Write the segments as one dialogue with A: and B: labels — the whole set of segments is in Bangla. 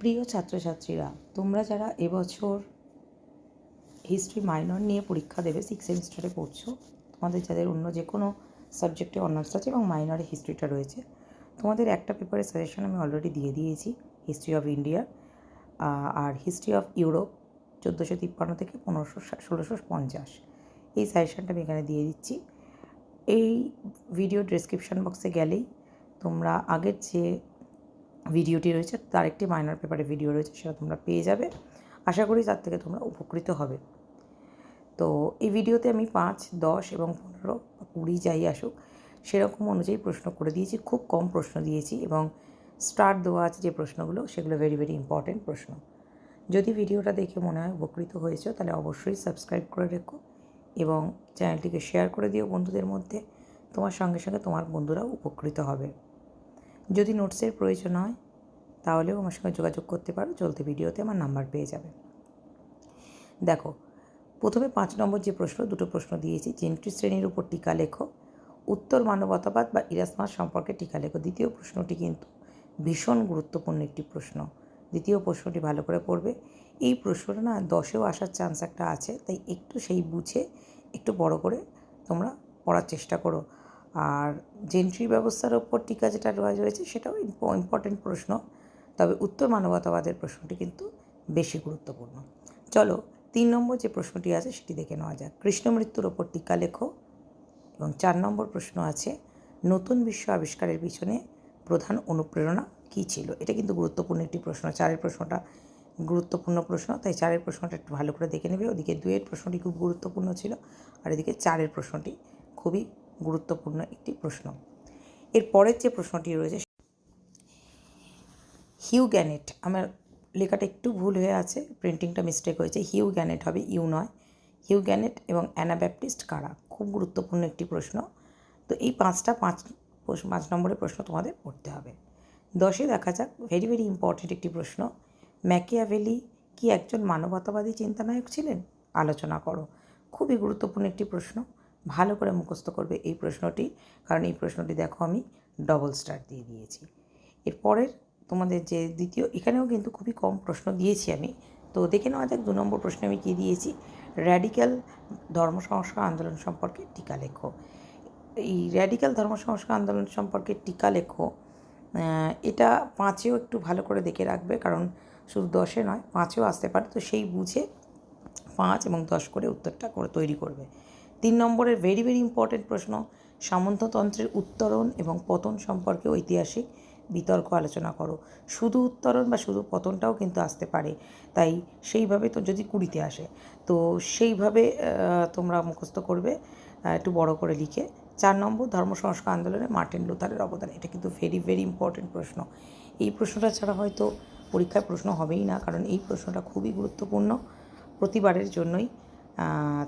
A: প্রিয় ছাত্রছাত্রীরা, তোমরা যারা এবছর হিস্ট্রি মাইনর নিয়ে পরীক্ষা দেবে, 6 সেমিস্টারে পড়ছো, তোমাদের যাদের অন্য যে কোনো সাবজেক্টে অনার্স আছে এবং মাইনরে হিস্ট্রিটা রয়েছে, তোমাদের একটা পেপারের সাজেশন আমি অলরেডি দিয়ে দিয়েছি, হিস্ট্রি অফ ইন্ডিয়া আর হিস্ট্রি অফ ইউরোপ 1453 থেকে 1650। এই সাজেশনটা আমি এখানে দিয়ে দিচ্ছি। এই ভিডিও ডেসক্রিপশন বক্সে গেলেই তোমরা আগের যে ভিডিওটি রয়েছে তার একটি মাইনর পেপারের ভিডিও রয়েছে, সেটা তোমরা পেয়ে যাবে। আশা করি তার থেকে তোমরা উপকৃত হবে। তো এই ভিডিওতে আমি 5, 10 এবং 15 বা 20 যাই আসুক সেরকম অনুযায়ী প্রশ্ন করে দিয়েছি। খুব কম প্রশ্ন দিয়েছি এবং স্টার্ট দেওয়া আছে যে প্রশ্নগুলো, সেগুলো ভেরি ভেরি ইম্পর্টেন্ট প্রশ্ন। যদি ভিডিওটা দেখে মনে হয় উপকৃত হয়েছে তাহলে অবশ্যই সাবস্ক্রাইব করে রেখো এবং চ্যানেলটিকে শেয়ার করে দিও বন্ধুদের মধ্যে। তোমার সঙ্গে সঙ্গে তোমার বন্ধুরাও উপকৃত হবে। যদি নোটসের প্রয়োজন হয় তাহলেও আমার সঙ্গে যোগাযোগ করতে পারো, চলতি ভিডিওতে আমার নাম্বার পেয়ে যাবে। দেখো, প্রথমে 5 নম্বর যে প্রশ্ন, দুটো প্রশ্ন দিয়েছি। জেন্ট্রি শ্রেণীর উপর টিকা লেখো, উত্তর মানবতাবাদ বা ইরাসমাস সম্পর্কে টিকা লেখো। দ্বিতীয় প্রশ্নটি কিন্তু ভীষণ গুরুত্বপূর্ণ একটি প্রশ্ন। দ্বিতীয় প্রশ্নটি ভালো করে পড়বে। এই প্রশ্নটা না 10এও আসার চান্স একটা আছে, তাই একটু সেই বুঝে একটু বড় করে তোমরা পড়ার চেষ্টা করো। আর জেন্ট্রি ব্যবস্থার ওপর টিকা যেটা রয়েছে সেটাও ইম্পর্টেন্ট প্রশ্ন, তবে উত্তর মানবতাবাদের প্রশ্নটি কিন্তু বেশি গুরুত্বপূর্ণ। চলো 3 নম্বর যে প্রশ্নটি আছে সেটি দেখে নেওয়া যাক। কৃষ্ণ মৃত্যুর ওপর টিকা লেখো। এবং 4 নম্বর প্রশ্ন আছে, নতুন বিশ্ব আবিষ্কারের পিছনে প্রধান অনুপ্রেরণা কী ছিল। এটা কিন্তু গুরুত্বপূর্ণ একটি প্রশ্ন। 4-এর প্রশ্নটা গুরুত্বপূর্ণ প্রশ্ন, তাই 4-এর প্রশ্নটা একটু ভালো করে দেখে নেবে। ওদিকে 2-এর প্রশ্নটি খুব গুরুত্বপূর্ণ ছিল আর এদিকে 4-এর প্রশ্নটি খুবই গুরুত্বপূর্ণ একটি প্রশ্ন। এর পরের যে প্রশ্নটি রয়েছে, হিউ গ্যানেট, আমার লেখাটা একটু ভুল হয়ে আছে, প্রিন্টিংটা মিস্টেক হয়েছে, হিউ গ্যানেট হবে, ইউ নয়। হিউ গ্যানেট এবং অ্যানাব্যাপটিস্ট কারা, খুব গুরুত্বপূর্ণ একটি প্রশ্ন। তো এই 5 নম্বরের প্রশ্ন তোমাদের পড়তে হবে। 10-এ দেখা যাক, ভেরি ভেরি ইম্পর্টেন্ট একটি প্রশ্ন। ম্যাকিয়াভেলি কি একজন মানবতাবাদী চিন্তানায়ক ছিলেন? আলোচনা করো। খুবই গুরুত্বপূর্ণ একটি প্রশ্ন, ভালো করে মুখস্থ করবে এই প্রশ্নটি, কারণ এই প্রশ্নটি দেখো আমি ডবল স্টার দিয়ে দিয়েছি। এরপরের তোমাদের যে দ্বিতীয়, এখানেও কিন্তু খুবই কম প্রশ্ন দিয়েছি আমি, তো দেখে নেওয়া যাক 2 নম্বর প্রশ্নে আমি কী দিয়েছি। র্যাডিক্যাল ধর্ম সংস্কার আন্দোলন সম্পর্কে টিকা লেখো। এই র্যাডিক্যাল ধর্ম সংস্কার আন্দোলন সম্পর্কে টিকা লেখো, এটা 5-এও একটু ভালো করে দেখে রাখবে, কারণ শুধু 10-এ নয় 5-এও আসতে পারে, তো সেই বুঝে 5 এবং 10 করে উত্তরটা করে তৈরি করবে। 3 নম্বরের ভেরি ভেরি ইম্পর্টেন্ট প্রশ্ন, সামন্ততন্ত্রের উত্তরণ এবং পতন সম্পর্কে ঐতিহাসিক বিতর্ক আলোচনা করো। শুধু উত্তরণ বা শুধু পতনটাও কিন্তু আসতে পারে, তাই সেইভাবে তো যদি 20-তে আসে তো সেইভাবে তোমরা মুখস্থ করবে একটু বড় করে লিখে। 4 নম্বর, ধর্ম সংস্কার আন্দোলনে মার্টিন লুথারের অবদান, এটা কিন্তু ভেরি ভেরি ইম্পর্টেন্ট প্রশ্ন। এই প্রশ্নটা ছাড়া হয়তো পরীক্ষায় প্রশ্ন হবেই না, কারণ এই প্রশ্নটা খুবই গুরুত্বপূর্ণ প্রতিবারের জন্যই।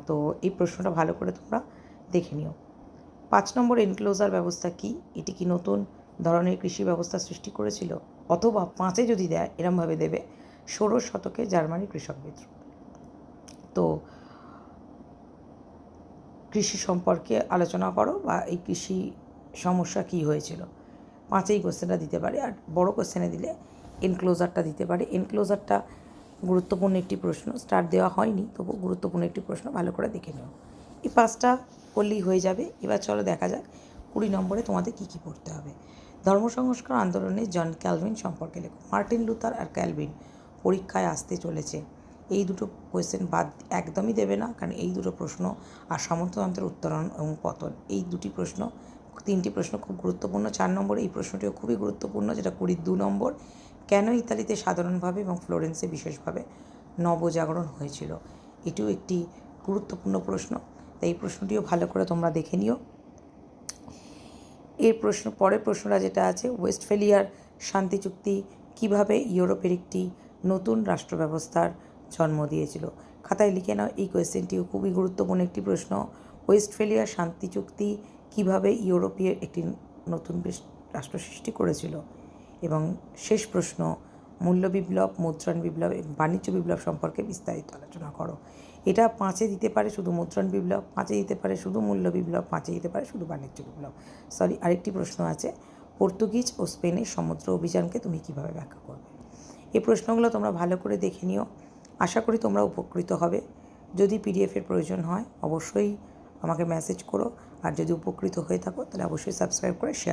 A: তো এই প্রশ্নটা ভালো করে তোমরা দেখে নিও। 5 নম্বর, এনক্লোজার ব্যবস্থা কী, এটি কি নতুন ধরনের কৃষি ব্যবস্থা সৃষ্টি করেছিল? অথবা 5-এ যদি দেয় এরমভাবে দেবে, 16 শতকে জার্মানির কৃষক বিদ্রোহ। তো কৃষি সম্পর্কে আলোচনা করো বা এই কৃষি সমস্যা কী হয়েছিল। 5-এই কোশ্চেনটা দিতে পারে, আর বড় কোশ্চেনে দিলে এনক্লোজারটা দিতে পারে। এনক্লোজারটা গুরুত্বপূর্ণ একটি প্রশ্ন, স্টার দেওয়া হয়নি, তবু গুরুত্বপূর্ণ একটি প্রশ্ন, ভালো করে দেখে নিও। এই 5টা করলেই হয়ে যাবে। এবার চলো দেখা যাক 20 নম্বরে তোমাদের কী কী পড়তে হবে। ধর্ম সংস্কার আন্দোলনে জন ক্যালভিন সম্পর্কে লেখো। মার্টিন লুথার আর ক্যালভিন পরীক্ষায় আসতে চলেছে, এই দুটো কোয়েশ্চেন বাদ একদমই দেবে না, কারণ এই দুটো প্রশ্ন আর সামন্ততন্ত্রের উত্তরণ এবং পতন, এই 3টি প্রশ্ন খুব গুরুত্বপূর্ণ। 4 নম্বর এই প্রশ্নটিও খুবই গুরুত্বপূর্ণ, যেটা 2 নম্বর, কেন ইতালিতে সাধারণভাবে এবং ফ্লোরেন্সে বিশেষভাবে নবজাগরণ হয়েছিল, এটিও একটি গুরুত্বপূর্ণ প্রশ্ন, তাই এই প্রশ্নটিও ভালো করে তোমরা দেখে নিও। পরের প্রশ্নটা যেটা আছে, ওয়েস্টফেলিয়ার শান্তি চুক্তি কীভাবে ইউরোপের একটি নতুন রাষ্ট্র ব্যবস্থার জন্ম দিয়েছিল। খাতায় লিখে নাও, এই কোয়েশ্চেনটিও খুবই গুরুত্বপূর্ণ একটি প্রশ্ন। ওয়েস্টফেলিয়ার শান্তি চুক্তি কীভাবে ইউরোপের একটি নতুন রাষ্ট্র সৃষ্টি করেছিল। এবং শেষ প্রশ্ন, মূল্য বিপ্লব, মুদ্রণ বিপ্লব এবং বাণিজ্য বিপ্লব সম্পর্কে বিস্তারিত আলোচনা করো। এটা 5-এ দিতে পারে শুধু মুদ্রণ বিপ্লব, 5-এ দিতে পারে শুধু মূল্য বিপ্লব, 5-এ দিতে পারে শুধু বাণিজ্য বিপ্লব। আরেকটি প্রশ্ন আছে, পর্তুগিজ ও স্পেনের সমুদ্র অভিযানকে তুমি কীভাবে ব্যাখ্যা করবে। এই প্রশ্নগুলো তোমরা ভালো করে দেখে নিও। আশা করি তোমরা উপকৃত হবে। যদি পিডিএফের প্রয়োজন হয় অবশ্যই আমাকে মেসেজ করো, আর যদি উপকৃত হয়ে থাকো তাহলে অবশ্যই সাবস্ক্রাইব করে শেয়ার